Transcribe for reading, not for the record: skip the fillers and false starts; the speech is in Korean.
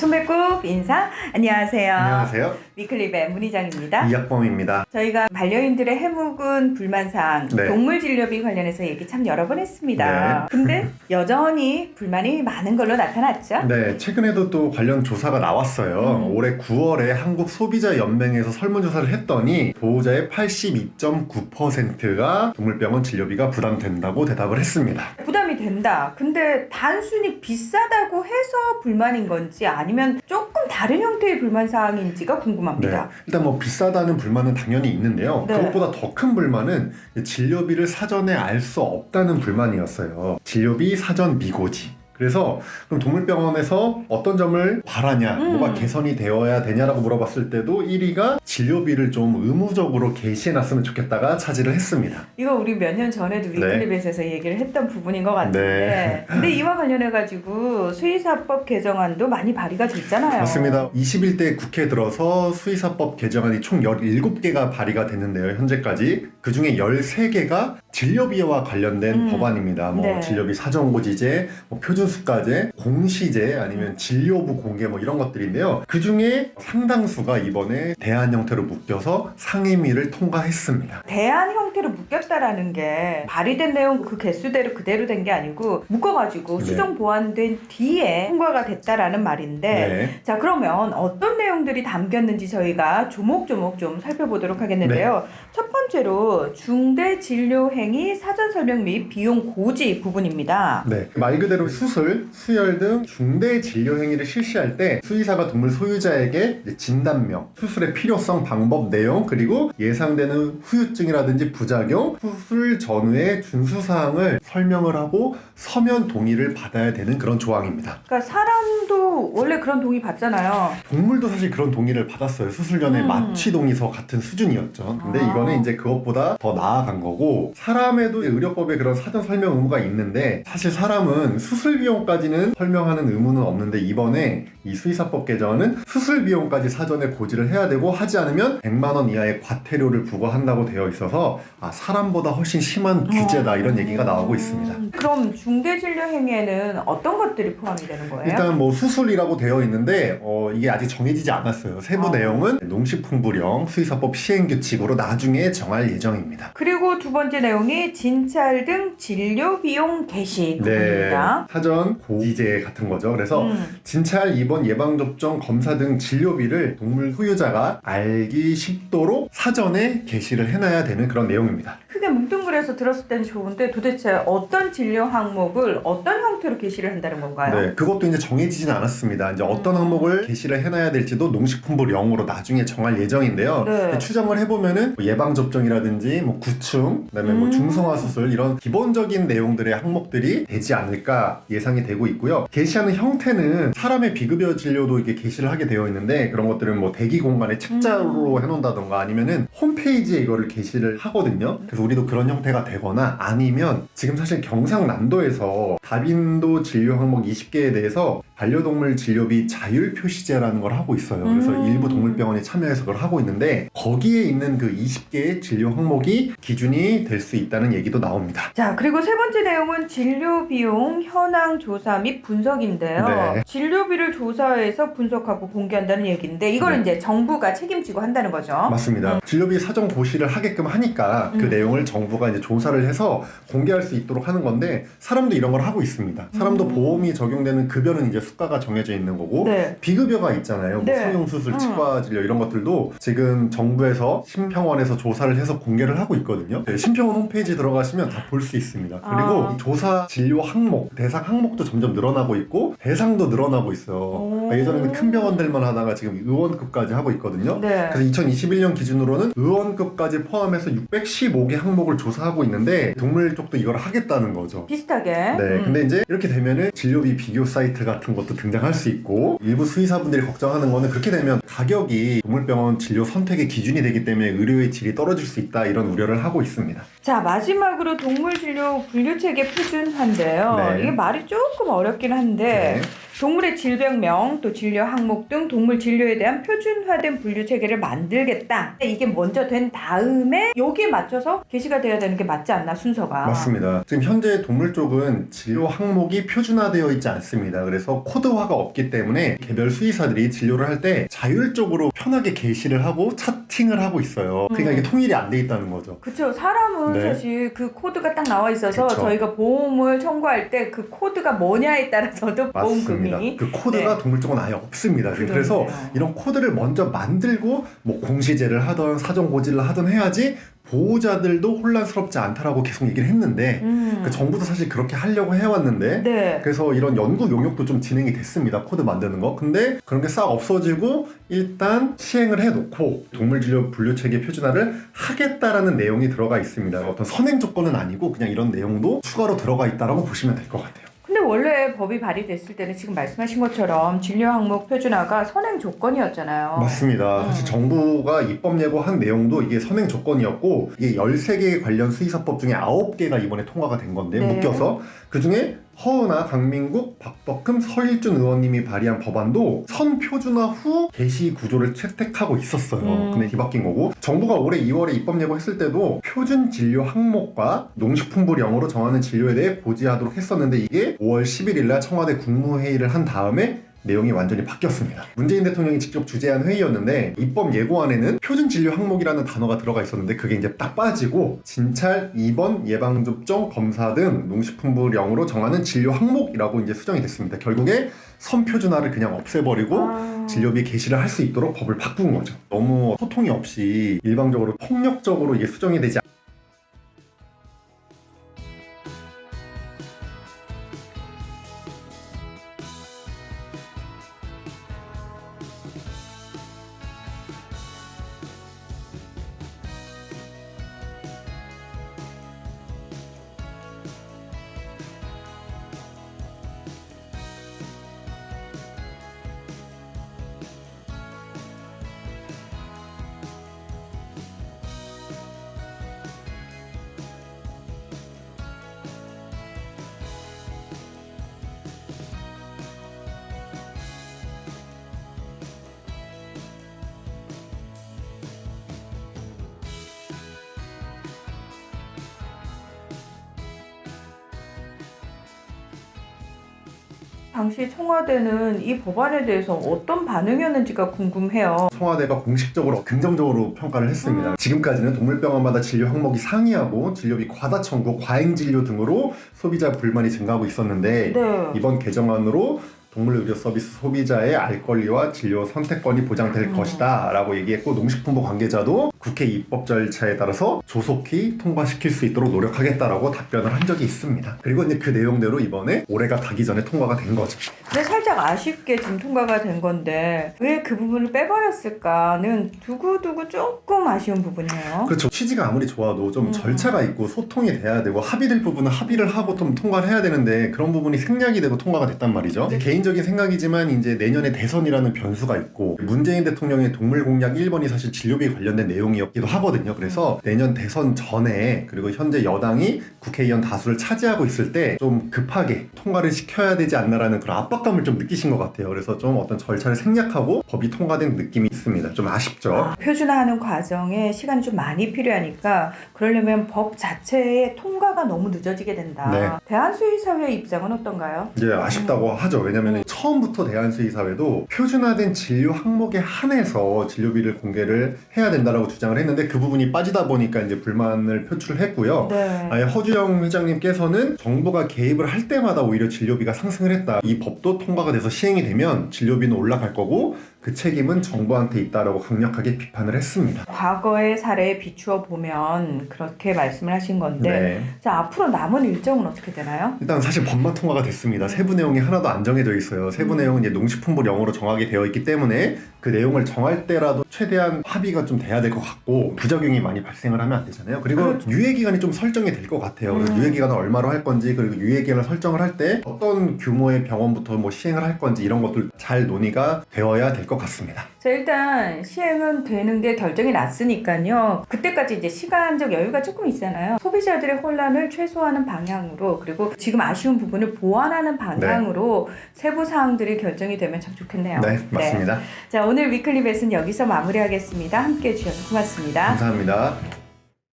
손배꼽 인사. 안녕하세요. 안녕하세요. 위클립의 문희정입니다. 이학범입니다. 저희가 반려인들의 해묵은 불만사항, 네. 동물 진료비 관련해서 얘기 참 여러 번 했습니다. 네. 근데 여전히 불만이 많은 걸로 나타났죠? 네, 최근에도 또 관련 조사가 나왔어요. 올해 9월에 한국소비자연맹에서 설문조사를 했더니 보호자의 82.9%가 동물병원 진료비가 부담된다고 대답을 했습니다. 부담이 된다. 근데 단순히 비싸다고 해서 불만인 건지 아니면 조금 다른 형태의 불만사항인지가 궁금합니다. 네, 일단 뭐 비싸다는 불만은 당연히 있는데요. 네. 그것보다 더 큰 불만은 진료비를 사전에 알 수 없다는 불만이었어요. 진료비 사전 미고지. 그래서 그럼 동물병원에서 어떤 점을 바라냐, 뭐가 개선이 되어야 되냐라고 물어봤을 때도 1위가 진료비를 좀 의무적으로 게시해놨으면 좋겠다가 차지를 했습니다. 이거 우리 몇 년 전에도 위클립에서 얘기를 했던 부분인 것 같은데 네. 근데 이와 관련해가지고 수의사법 개정안도 많이 발의가 됐잖아요. 맞습니다. 21대 국회 들어서 수의사법 개정안이 총 17개가 발의가 됐는데요. 현재까지 그중에 13개가 진료비와 관련된 법안입니다. 뭐 네. 진료비 사전고지제, 뭐 표준수가제, 공시제, 아니면 진료부 공개 뭐 이런 것들인데요. 그중에 상당수가 이번에 대안 형태로 묶여서 상임위를 통과했습니다. 대안 형태로 묶였다라는 게 발의된 내용 그 개수대로 그대로 된 게 아니고 묶어가지고 네. 수정 보완된 뒤에 통과가 됐다라는 말인데 네. 자 그러면 어떤 내용들이 담겼는지 저희가 조목조목 좀 살펴보도록 하겠는데요. 첫 번째로 중대진료행위 사전설명 및 비용 고지 부분입니다. 네, 말 그대로 수술, 수혈 등 중대 진료 행위를 실시할 때 수의사가 동물 소유자에게 이제 진단명, 수술의 필요성, 방법, 내용, 그리고 예상되는 후유증이라든지 부작용, 수술 전후의 준수사항을 설명을 하고 서면 동의를 받아야 되는 그런 조항입니다. 그러니까 사람도 원래 그런 동의 받잖아요. 동물도 사실 그런 동의를 받았어요. 수술 전에 마취 동의서 같은 수준이었죠. 근데 이거는 이제 그것보다 더 나아간 거고, 사람에도 의료법에 그런 사전 설명 의무가 있는데 사실 사람은 수술 비용까지는 설명하는 의무는 없는데 이번에 이 수의사법 개정안은 수술 비용까지 사전에 고지를 해야 되고 하지 않으면 100만 원 이하의 과태료를 부과한다고 되어 있어서 사람보다 훨씬 심한 규제다 이런 얘기가 나오고 있습니다. 그럼 중대진료행위에는 어떤 것들이 포함이 되는 거예요? 일단 뭐 수술이라고 되어 있는데 이게 아직 정해지지 않았어요. 세부 내용은 농식품부령 수의사법 시행규칙으로 나중에 정할 예정입니다. 그리고 두 번째 내용이 진찰 등 진료 비용 개시 부분입니다. 사전 고지제 같은 거죠. 그래서 진찰, 입원, 예방접종, 검사 등 진료비를 동물 소유자가 알기 쉽도록 사전에 게시를 해놔야 되는 그런 내용입니다. 크게 뭉뚱그려서 들었을 때는 좋은데 도대체 어떤 진료 항목을 어떤 형태로 게시를 한다는 건가요? 네, 그것도 이제 정해지진 않았습니다. 이제 어떤 항목을 게시를 해놔야 될지도 농식품부령으로 나중에 정할 예정인데요. 네. 추정을 해보면은 뭐 예방접종이라든지 뭐 구충, 그다음에 뭐 중성화 수술 이런 기본적인 내용들의 항목들이 되지 않을까 예상이 되고 있고요. 게시하는 형태는 사람의 비급여 진료도 이렇게 게시를 하게 되어 있는데 그런 것들은 뭐 대기 공간에 책자로 해놓는다던가 아니면은 홈페이지에 이거를 게시를 하거든요. 그래서 우리도 그런 형태가 되거나 아니면 지금 사실 경상남도에서 다빈도 진료 항목 20개에 대해서 반려동물 진료비 자율 표시제라는 걸 하고 있어요. 그래서 일부 동물병원이 참여해서 그걸 하고 있는데 거기에 있는 그 20개의 진료 항목이 기준이 될 수 있다는 얘기도 나옵니다. 자, 그리고 세 번째 내용은 진료 비용 현황 조사 및 분석인데요. 네. 진료비를 조사해서 분석하고 공개한다는 얘기인데 이거는 이제 정부가 책임지고 한다는 거죠. 맞습니다. 진료비 사전 고시를 하게끔 하니까 그 내용을 정부가 이제 조사를 해서 공개할 수 있도록 하는 건데 사람도 이런 걸 하고 있습니다. 사람도 보험이 적용되는 급여는 이제 수가가 정해져 있는 거고 네. 비급여가 있잖아요. 뭐 네. 성형수술, 치과 진료 이런 것들도 지금 정부에서 심평원에서 조사를 해서 공개를 하고 있거든요. 네, 심평원 홈페이지 들어가시면 다 볼 수 있습니다. 그리고 이 조사 진료 항목, 대상 항목도 점점 늘어나고 있고 대상도 늘어나고 있어요. 그러니까 예전에는 큰 병원들만 하다가 지금 의원급까지 하고 있거든요. 네. 그래서 2021년 기준으로는 의원급까지 포함해서 615개 항목을 조사하고 있는데 동물 쪽도 이걸 하겠다는 거죠. 비슷하게. 네, 근데 이제 이렇게 되면은 진료비 비교 사이트 같은 것도 등장할 수 있고 일부 수의사분들이 걱정하는 거는 그렇게 되면 가격이 동물병원 진료 선택의 기준이 되기 때문에 의료의 질이 떨어질 수 있다 이런 우려를 하고 있습니다. 자, 마지막으로 동물진료 분류체계 표준화인데요. 네. 이게 말이 조금 어렵긴 한데 네. 동물의 질병명, 또 진료 항목 등 동물 진료에 대한 표준화된 분류 체계를 만들겠다. 이게 먼저 된 다음에 여기에 맞춰서 게시가 돼야 되는 게 맞지 않나, 순서가. 맞습니다. 지금 현재 동물 쪽은 진료 항목이 표준화되어 있지 않습니다. 그래서 코드화가 없기 때문에 개별 수의사들이 진료를 할 때 자율적으로 편하게 게시를 하고 차팅을 하고 있어요. 그러니까 이게 통일이 안 돼 있다는 거죠. 그쵸. 사람은 네. 사실 그 코드가 딱 나와 있어서 그쵸. 저희가 보험을 청구할 때 그 코드가 뭐냐에 따라서도 보험금이. 맞습니다. 그 코드가 동물 쪽은 아예 없습니다. 그래서 이런 코드를 먼저 만들고 뭐 공시제를 하던 사정고지를 하던 해야지 보호자들도 혼란스럽지 않다라고 계속 얘기를 했는데 그 정부도 사실 그렇게 하려고 해왔는데 네. 그래서 이런 연구 용역도 좀 진행이 됐습니다. 코드 만드는 거. 근데 그런 게 싹 없어지고 일단 시행을 해놓고 동물진료 분류체계 표준화를 하겠다라는 내용이 들어가 있습니다. 어떤 선행 조건은 아니고 그냥 이런 내용도 추가로 들어가 있다라고 보시면 될 것 같아요. 근데 원래 법이 발의됐을 때는 지금 말씀하신 것처럼 진료 항목 표준화가 선행 조건이었잖아요. 맞습니다. 사실 정부가 입법 예고한 내용도 이게 선행 조건이었고 이게 13개의 관련 수의사법 중에 9개가 이번에 통과가 된 건데 네. 묶여서 그중에 허은하, 강민국, 박덕흠, 서일준 의원님이 발의한 법안도 선 표준화 후 게시 구조를 채택하고 있었어요. 근데 뒤바뀐 거고 정부가 올해 2월에 입법 예고했을 때도 표준 진료 항목과 농식품부령으로 정하는 진료에 대해 고지하도록 했었는데 이게 5월 11일 날 청와대 국무회의를 한 다음에 내용이 완전히 바뀌었습니다. 문재인 대통령이 직접 주재한 회의였는데 입법 예고안에는 표준 진료 항목이라는 단어가 들어가 있었는데 그게 이제 딱 빠지고 진찰, 입원, 예방접종, 검사 등 농식품부령으로 정하는 진료 항목이라고 이제 수정이 됐습니다. 결국에 선표준화를 그냥 없애버리고 진료비 게시를 할 수 있도록 법을 바꾼 거죠. 너무 소통이 없이 일방적으로 폭력적으로 이게 수정이 되지 당시 청와대는 이 법안에 대해서 어떤 반응이었는지가 궁금해요. 청와대가 공식적으로 긍정적으로 평가를 했습니다. 지금까지는 동물병원마다 진료 항목이 상이하고 진료비 과다 청구, 과잉 진료 등으로 소비자 불만이 증가하고 있었는데 네. 이번 개정안으로 동물의료 서비스 소비자의 알 권리와 진료 선택권이 보장될 것이다 라고 얘기했고 농식품부 관계자도 국회 입법 절차에 따라서 조속히 통과시킬 수 있도록 노력하겠다라고 답변을 한 적이 있습니다. 그리고 이제 그 내용대로 이번에 올해가 가기 전에 통과가 된 거죠. 근데 살짝 아쉽게 지금 통과가 된 건데 왜 그 부분을 빼버렸을까는 두고두고 조금 아쉬운 부분이에요. 그렇죠. 취지가 아무리 좋아도 좀 절차가 있고 소통이 돼야 되고 합의될 부분은 합의를 하고 좀 통과를 해야 되는데 그런 부분이 생략이 되고 통과가 됐단 말이죠. 개인적인 생각이지만 이제 내년에 대선이라는 변수가 있고 문재인 대통령의 동물 공약 1번이 사실 진료비 관련된 내용이었기도 하거든요. 그래서 내년 대선 전에 그리고 현재 여당이 국회의원 다수를 차지하고 있을 때 좀 급하게 통과를 시켜야 되지 않나라는 그런 압박감을 좀 느끼신 것 같아요. 그래서 좀 어떤 절차를 생략하고 법이 통과된 느낌이 있습니다. 좀 아쉽죠. 표준화하는 과정에 시간이 좀 많이 필요하니까 그러려면 법 자체의 통과가 너무 늦어지게 된다. 네. 대한수의사회 입장은 어떤가요? 이제 아쉽다고 하죠. 왜냐면 처음부터 대한수의사회도 표준화된 진료 항목에 한해서 진료비를 공개를 해야 된다라고 주장을 했는데 그 부분이 빠지다 보니까 이제 불만을 표출했고요. 네. 아예 허주영 회장님께서는 정부가 개입을 할 때마다 오히려 진료비가 상승을 했다. 이 법도 통과가 돼서 시행이 되면 진료비는 올라갈 거고 그 책임은 정부한테 있다라고 강력하게 비판을 했습니다. 과거의 사례에 비추어 보면 그렇게 말씀을 하신 건데 네. 자, 앞으로 남은 일정은 어떻게 되나요? 일단 사실 법만 통과가 됐습니다. 세부 내용이 하나도 안 정해져 있어요. 세부 내용은 이제 농식품부령으로 정하게 되어 있기 때문에 그 내용을 정할 때라도 최대한 합의가 좀 돼야 될 것 같고 부작용이 많이 발생을 하면 안 되잖아요. 그리고 그렇죠. 유예기간이 좀 설정이 될 것 같아요. 그래서 유예기간을 얼마로 할 건지 그리고 유예기간을 설정을 할 때 어떤 규모의 병원부터 뭐 시행을 할 건지 이런 것들 잘 논의가 되어야 될 것 것 같습니다. 자, 일단 시행은 되는 게 결정이 났으니까요. 그때까지 이제 시간적 여유가 조금 있잖아요. 소비자들의 혼란을 최소화하는 방향으로, 그리고 지금 아쉬운 부분을 보완하는 방향으로 세부 사항들이 결정이 되면 참 좋겠네요. 네, 맞습니다. 자, 오늘 위클리 벳은 여기서 마무리하겠습니다. 함께해 주셔서 고맙습니다. 감사합니다.